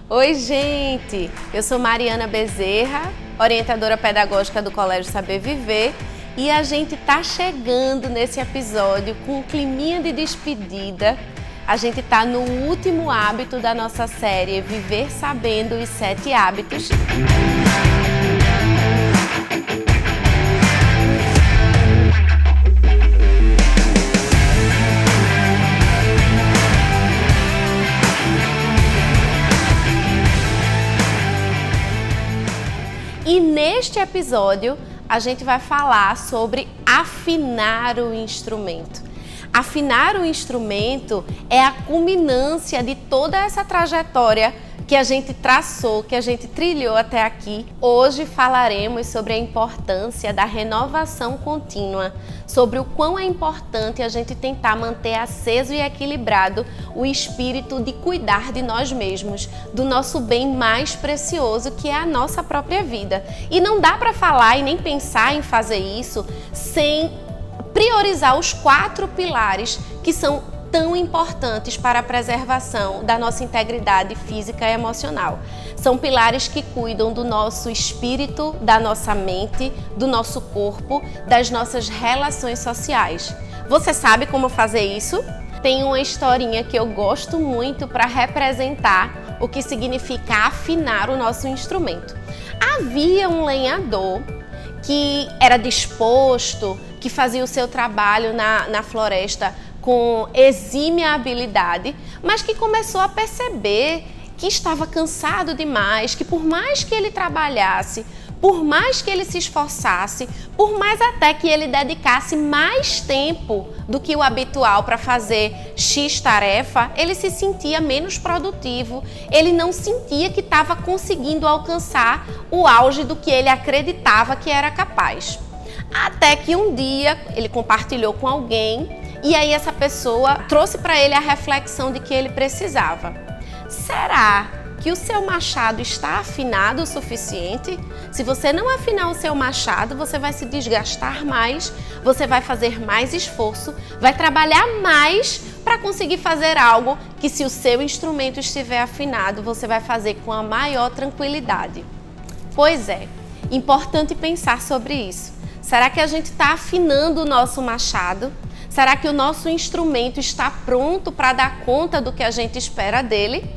Oi, gente! Eu sou Mariana Bezerra, orientadora pedagógica do Colégio Saber Viver, e a gente tá chegando nesse episódio com um climinha de despedida. A gente tá no último hábito da nossa série Viver Sabendo os 7 Hábitos. E neste episódio, a gente vai falar sobre afinar o instrumento. Afinar o instrumento é a culminância de toda essa trajetória que a gente traçou, que a gente trilhou até aqui. Hoje falaremos sobre a importância da renovação contínua, sobre o quão é importante a gente tentar manter aceso e equilibrado o espírito de cuidar de nós mesmos, do nosso bem mais precioso, que é a nossa própria vida. E não dá para falar e nem pensar em fazer isso sem priorizar os 4 pilares que são tão importantes para a preservação da nossa integridade física e emocional. São pilares que cuidam do nosso espírito, da nossa mente, do nosso corpo, das nossas relações sociais. Você sabe como fazer isso? Tem uma historinha que eu gosto muito para representar o que significa afinar o nosso instrumento. Havia um lenhador que era disposto, que fazia o seu trabalho na floresta com exímia habilidade, mas que começou a perceber que estava cansado demais, que por mais que ele trabalhasse, por mais que ele se esforçasse, por mais até que ele dedicasse mais tempo do que o habitual para fazer X tarefa, ele se sentia menos produtivo, ele não sentia que estava conseguindo alcançar o auge do que ele acreditava que era capaz. Até que um dia ele compartilhou com alguém e aí essa pessoa trouxe para ele a reflexão de que ele precisava. Será que o seu machado está afinado o suficiente? Se você não afinar o seu machado, você vai se desgastar mais, você vai fazer mais esforço, vai trabalhar mais para conseguir fazer algo que, se o seu instrumento estiver afinado, você vai fazer com a maior tranquilidade. Pois é, importante pensar sobre isso. Será que a gente está afinando o nosso machado? Será que o nosso instrumento está pronto para dar conta do que a gente espera dele?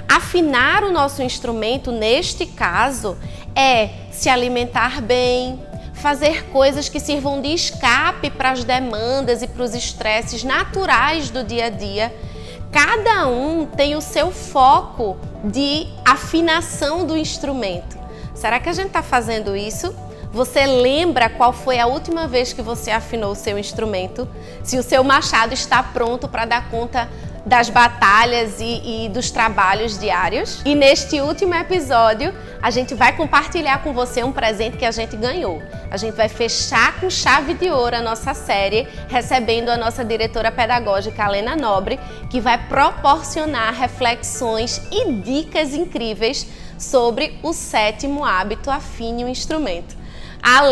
Afinar o nosso instrumento, neste caso, é se alimentar bem, fazer coisas que sirvam de escape para as demandas e para os estresses naturais do dia a dia. Cada um tem o seu foco de afinação do instrumento. Será que a gente está fazendo isso? Você lembra qual foi a última vez que você afinou o seu instrumento? Se o seu machado está pronto para dar conta das batalhas e dos trabalhos diários? E neste último episódio, a gente vai compartilhar com você um presente que a gente ganhou. A gente vai fechar com chave de ouro a nossa série, recebendo a nossa diretora pedagógica, Lena Nobre, que vai proporcionar reflexões e dicas incríveis sobre o 7º hábito: afine o instrumento.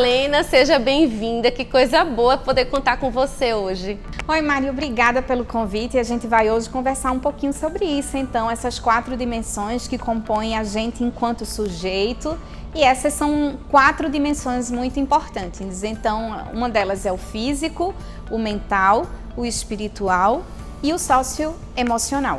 Lena, seja bem-vinda, que coisa boa poder contar com você hoje. Oi, Mari, obrigada pelo convite, e a gente vai hoje conversar um pouquinho sobre isso, então, essas 4 dimensões que compõem a gente enquanto sujeito, e essas são 4 dimensões muito importantes. Então, uma delas é o físico, o mental, o espiritual e o socioemocional.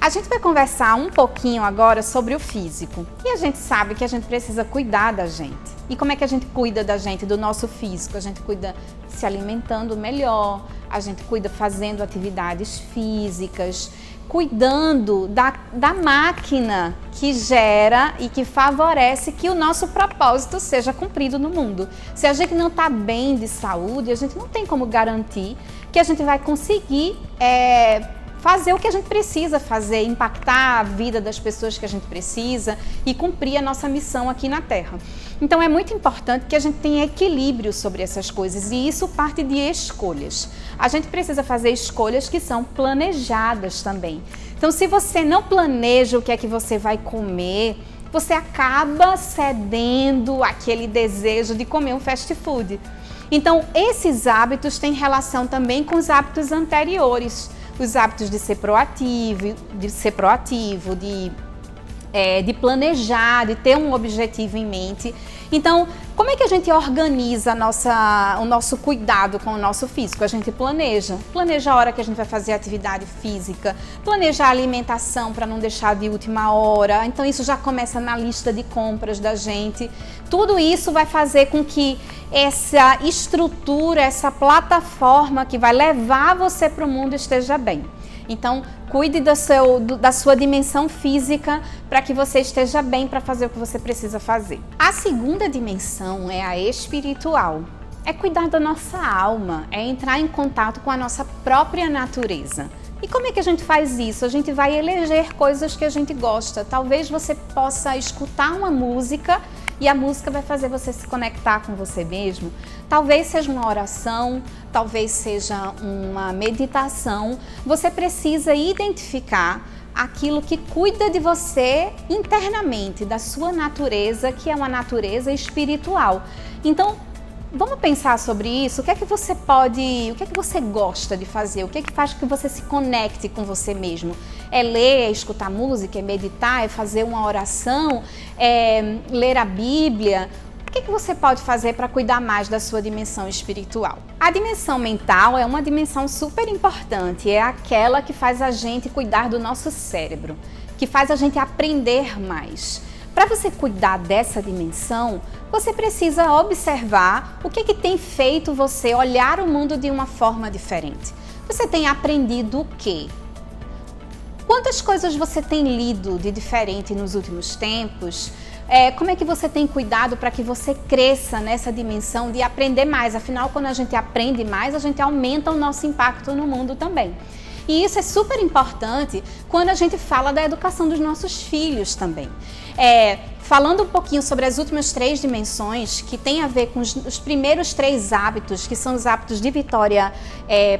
A gente vai conversar um pouquinho agora sobre o físico, e a gente sabe que a gente precisa cuidar da gente. E como é que a gente cuida da gente, do nosso físico? A gente cuida se alimentando melhor, a gente cuida fazendo atividades físicas, cuidando da máquina que gera e que favorece que o nosso propósito seja cumprido no mundo. Se a gente não está bem de saúde, a gente não tem como garantir que a gente vai conseguir fazer o que a gente precisa fazer, impactar a vida das pessoas que a gente precisa e cumprir a nossa missão aqui na Terra. Então é muito importante que a gente tenha equilíbrio sobre essas coisas, e isso parte de escolhas. A gente precisa fazer escolhas que são planejadas também. Então, se você não planeja o que é que você vai comer, você acaba cedendo àquele desejo de comer um fast food. Então, esses hábitos têm relação também com os hábitos anteriores. Os hábitos de ser proativo, de de planejar, de ter um objetivo em mente. Então, como é que a gente organiza o nosso cuidado com o nosso físico? A gente planeja a hora que a gente vai fazer atividade física, planejar a alimentação para não deixar de última hora. Então, isso já começa na lista de compras da gente. Tudo isso vai fazer com que essa estrutura, essa plataforma que vai levar você para o mundo esteja bem. Então, cuide da sua dimensão física para que você esteja bem para fazer o que você precisa fazer. A segunda dimensão é a espiritual. É cuidar da nossa alma, é entrar em contato com a nossa própria natureza. E como é que a gente faz isso? A gente vai eleger coisas que a gente gosta. Talvez você possa escutar uma música e a música vai fazer você se conectar com você mesmo. Talvez seja uma oração, talvez seja uma meditação. Você precisa identificar aquilo que cuida de você internamente, da sua natureza, que é uma natureza espiritual. Então, vamos pensar sobre isso. O que é que você gosta de fazer? O que é que faz que você se conecte com você mesmo? É ler, é escutar música, é meditar, é fazer uma oração, é ler a Bíblia? O que é que você pode fazer para cuidar mais da sua dimensão espiritual? A dimensão mental é uma dimensão super importante, é aquela que faz a gente cuidar do nosso cérebro, que faz a gente aprender mais. Para você cuidar dessa dimensão, você precisa observar o que tem feito você olhar o mundo de uma forma diferente. Você tem aprendido o quê? Quantas coisas você tem lido de diferente nos últimos tempos? Como é que você tem cuidado para que você cresça nessa dimensão de aprender mais? Afinal, quando a gente aprende mais, a gente aumenta o nosso impacto no mundo também. E isso é super importante quando a gente fala da educação dos nossos filhos também. Falando um pouquinho sobre as últimas 3 dimensões, que tem a ver com os primeiros 3 hábitos, que são os hábitos de vitória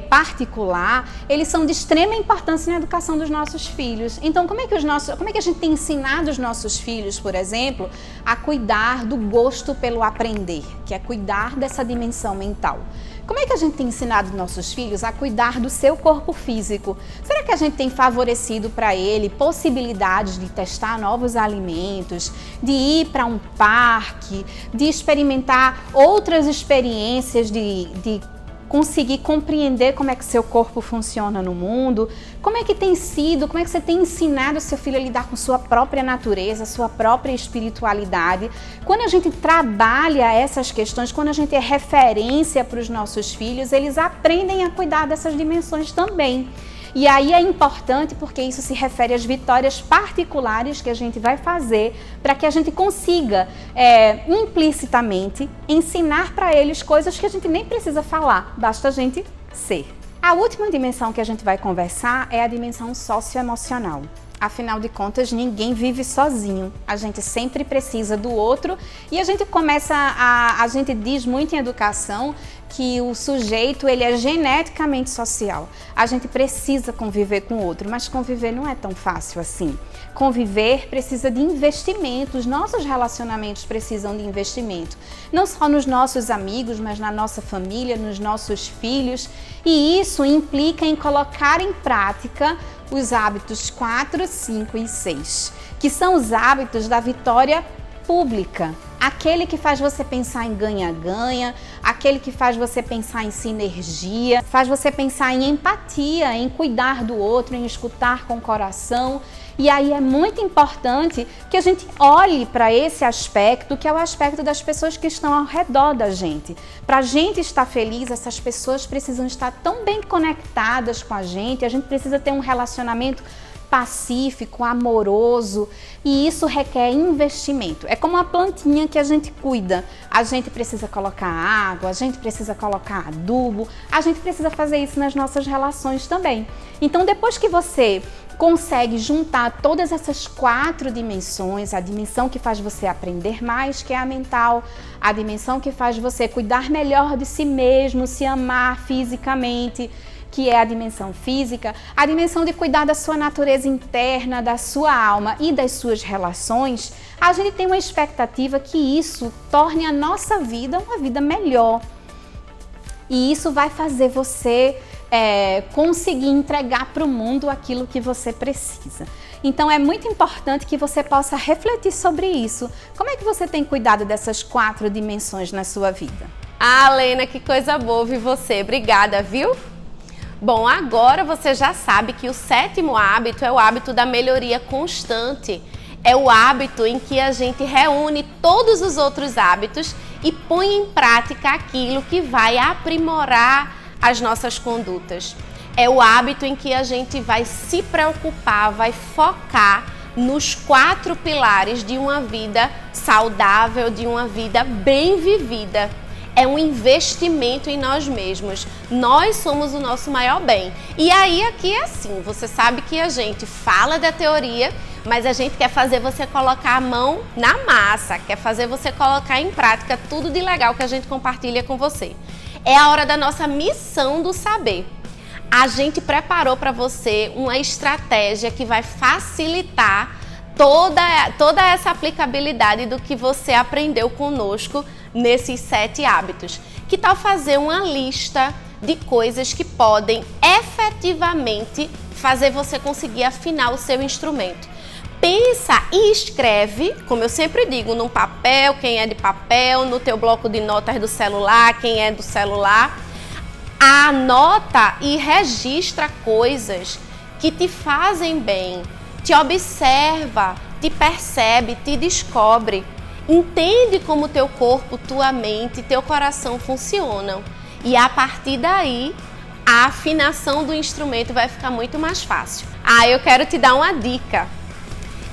particular, eles são de extrema importância na educação dos nossos filhos. Então, como é que a gente tem ensinado os nossos filhos, por exemplo, a cuidar do gosto pelo aprender, que é cuidar dessa dimensão mental? Como é que a gente tem ensinado nossos filhos a cuidar do seu corpo físico? Será que a gente tem favorecido para ele possibilidades de testar novos alimentos, de ir para um parque, de experimentar outras experiências, de conseguir compreender como é que seu corpo funciona no mundo? Como é que você tem ensinado seu filho a lidar com sua própria natureza, sua própria espiritualidade? Quando a gente trabalha essas questões, quando a gente é referência para os nossos filhos, eles aprendem a cuidar dessas dimensões também. E aí é importante porque isso se refere às vitórias particulares que a gente vai fazer para que a gente consiga implicitamente ensinar para eles coisas que a gente nem precisa falar, basta a gente ser. A última dimensão que a gente vai conversar é a dimensão socioemocional. Afinal de contas, ninguém vive sozinho. A gente sempre precisa do outro e a gente diz muito em educação que o sujeito ele é geneticamente social. A gente precisa conviver com o outro, mas conviver não é tão fácil assim. Conviver precisa de investimento, os nossos relacionamentos precisam de investimento. Não só nos nossos amigos, mas na nossa família, nos nossos filhos. E isso implica em colocar em prática os hábitos 4, 5 e 6, que são os hábitos da vitória pública. Aquele que faz você pensar em ganha-ganha, aquele que faz você pensar em sinergia, faz você pensar em empatia, em cuidar do outro, em escutar com o coração. E aí é muito importante que a gente olhe para esse aspecto, que é o aspecto das pessoas que estão ao redor da gente. Para a gente estar feliz, essas pessoas precisam estar tão bem conectadas com a gente precisa ter um relacionamento pacífico, amoroso, e isso requer investimento. É como uma plantinha que a gente cuida. A gente precisa colocar água, a gente precisa colocar adubo, a gente precisa fazer isso nas nossas relações também. Então, depois que você consegue juntar todas essas 4 dimensões, a dimensão que faz você aprender mais, que é a mental, a dimensão que faz você cuidar melhor de si mesmo, se amar fisicamente, que é a dimensão física, a dimensão de cuidar da sua natureza interna, da sua alma e das suas relações, a gente tem uma expectativa que isso torne a nossa vida uma vida melhor. E isso vai fazer você conseguir entregar para o mundo aquilo que você precisa. Então é muito importante que você possa refletir sobre isso. Como é que você tem cuidado dessas 4 dimensões na sua vida? Ah, Lena, que coisa boa ouvir você. Obrigada, viu? Bom, agora você já sabe que o 7º hábito é o hábito da melhoria constante. É o hábito em que a gente reúne todos os outros hábitos e põe em prática aquilo que vai aprimorar as nossas condutas. É o hábito em que a gente vai se preocupar, vai focar nos 4 pilares de uma vida saudável, de uma vida bem vivida. É um investimento em nós mesmos. Nós somos o nosso maior bem. E aí aqui é assim, você sabe que a gente fala da teoria, mas a gente quer fazer você colocar a mão na massa, quer fazer você colocar em prática tudo de legal que a gente compartilha com você. É a hora da nossa missão do saber. A gente preparou para você uma estratégia que vai facilitar toda essa aplicabilidade do que você aprendeu conosco nesses 7 hábitos. Que tal fazer uma lista de coisas que podem efetivamente fazer você conseguir afinar o seu instrumento? Pensa e escreve, como eu sempre digo, num papel, quem é de papel, no teu bloco de notas do celular, quem é do celular. Anota e registra coisas que te fazem bem, te observa, te percebe, te descobre. Entende como teu corpo, tua mente, teu coração funcionam. E a partir daí, a afinação do instrumento vai ficar muito mais fácil. Eu quero te dar uma dica.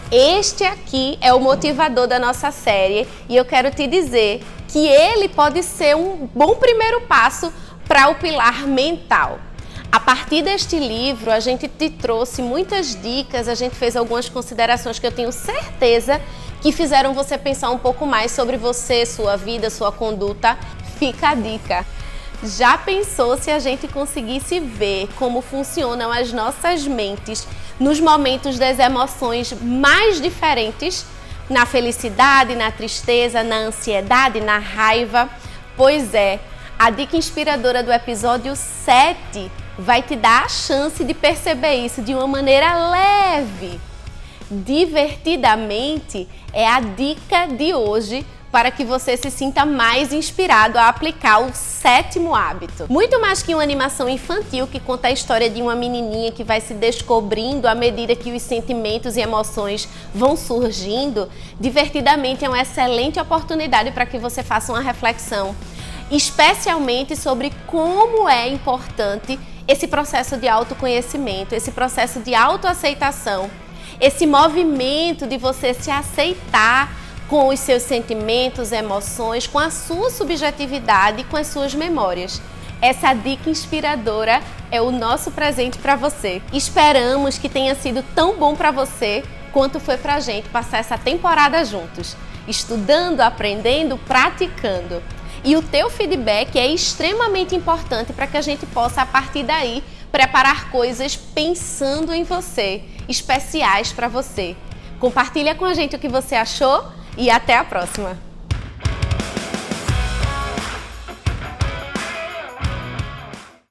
Este aqui é o motivador da nossa série e eu quero te dizer que ele pode ser um bom primeiro passo para o pilar mental. A partir deste livro, a gente te trouxe muitas dicas, a gente fez algumas considerações que eu tenho certeza que fizeram você pensar um pouco mais sobre você, sua vida, sua conduta. Fica a dica. Já pensou se a gente conseguisse ver como funcionam as nossas mentes nos momentos das emoções mais diferentes? Na felicidade, na tristeza, na ansiedade, na raiva? Pois é, a dica inspiradora do episódio 7 vai te dar a chance de perceber isso de uma maneira leve. Divertidamente é a dica de hoje para que você se sinta mais inspirado a aplicar o 7º hábito. Muito mais que uma animação infantil que conta a história de uma menininha que vai se descobrindo à medida que os sentimentos e emoções vão surgindo, Divertidamente é uma excelente oportunidade para que você faça uma reflexão, especialmente sobre como é importante esse processo de autoconhecimento, esse processo de autoaceitação, esse movimento de você se aceitar com os seus sentimentos, emoções, com a sua subjetividade e com as suas memórias. Essa dica inspiradora é o nosso presente para você. Esperamos que tenha sido tão bom para você quanto foi para a gente passar essa temporada juntos, estudando, aprendendo, praticando. E o teu feedback é extremamente importante para que a gente possa, a partir daí, preparar coisas pensando em você, especiais para você. Compartilha com a gente o que você achou e até a próxima!